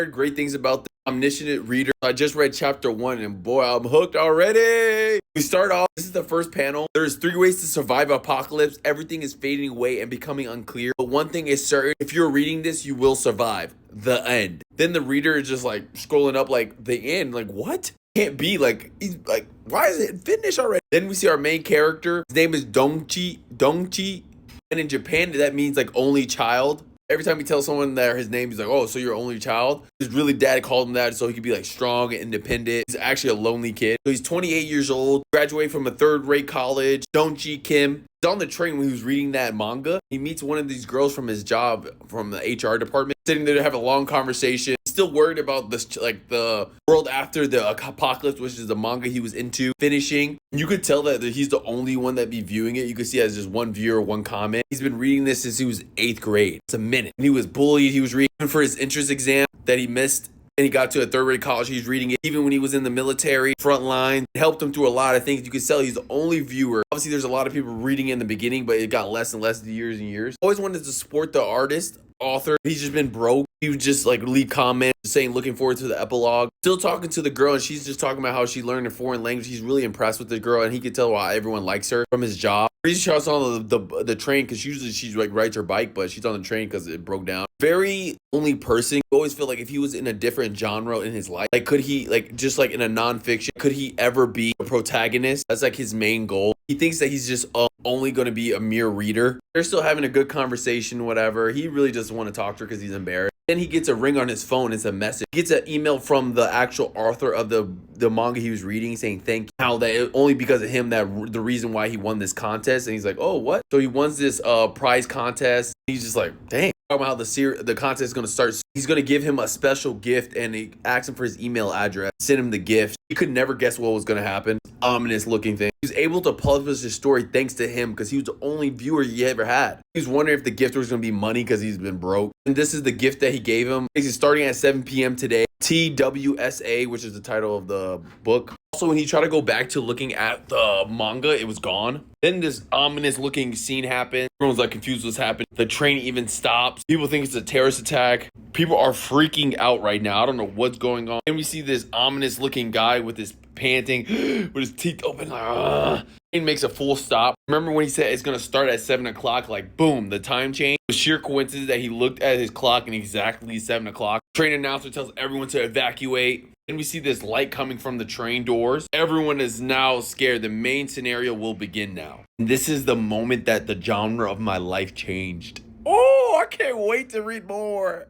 Heard great things about the Omniscient reader. I just read chapter 1 and boy, I'm hooked already. We start off, this is the first panel. There's 3 ways to survive apocalypse. Everything is fading away and becoming unclear. But one thing is certain, if you're reading this, you will survive. The end. Then the reader is just like scrolling up like the end. Like what? Can't be like, he's like, why is it finished already? Then we see our main character. His name is Dongchi. And in Japan, that means like only child. Every time he tells someone that his name, he's like, oh, so you're only child? His really dad called him that so he could be like strong and independent. He's actually a lonely kid. So he's 28 years old, graduated from a third-rate college, Dongchi Kim. He's on the train when he was reading that manga. He meets one of these girls from his job from the HR department, sitting there to have a long conversation. He's still worried about this, like the world after the apocalypse, which is the manga he was into finishing. You could tell that he's the only one that be viewing it. You could see as just one viewer, one comment. He's been reading this since he was 8th grade. It's a minute. And he was bullied. He was reading for his entrance exam that he missed. And he got to a third-rate college. He's reading it even when he was in the military front line. It helped him through a lot of things. You could tell he's the only viewer. Obviously, there's a lot of people reading in the beginning, but it got less and less years and years. Always wanted to support the artist, author. He's just been broke. He would just like leave comments saying looking forward to the epilogue. Still talking to the girl, and she's just talking about how she learned a foreign language. He's really impressed with the girl, and he could tell why everyone likes her from his job. She's on the train because usually she's like rides her bike, but she's on the train because it broke down. Very only person. You always feel like if he was in a different genre in his life, like could he like just like in a nonfiction, could he ever be a protagonist? That's like his main goal. He thinks that he's just only going to be a mere reader. They're still having a good conversation, whatever. He really doesn't want to talk to her because he's embarrassed. Then he gets a ring on his phone. It's a message. He gets an email from the actual author of the manga he was reading saying thank you. How that only because of him that the reason why he won this contest. And he's like, oh, what? So he wins this prize contest. He's just like, dang. Talking about how the contest is going to start. He's going to give him a special gift and he asks him for his email address. Send him the gift. He could never guess what was going to happen. Ominous looking thing. He was able to publish his story thanks to him because he was the only viewer he ever had. He was wondering if the gift was going to be money because he's been broke. And this is the gift that he gave him. He's starting at 7 p.m. today. TWSA, which is the title of the book. Also, when he tried to go back to looking at the manga, it was gone. Then this ominous looking scene happened. Everyone's like confused what's happened. The train even stops. People think it's a terrorist attack. People are freaking out right now. I don't know what's going on. Then we see this ominous looking guy with his panting, with his teeth open, like, Train makes a full stop. Remember when he said it's going to start at 7 o'clock? Like, boom, the time change. It was sheer coincidence that he looked at his clock and exactly 7 o'clock. Train announcer tells everyone to evacuate. Then we see this light coming from the train doors. Everyone is now scared. The main scenario will begin now. And this is the moment that the genre of my life changed. Oh, I can't wait to read more.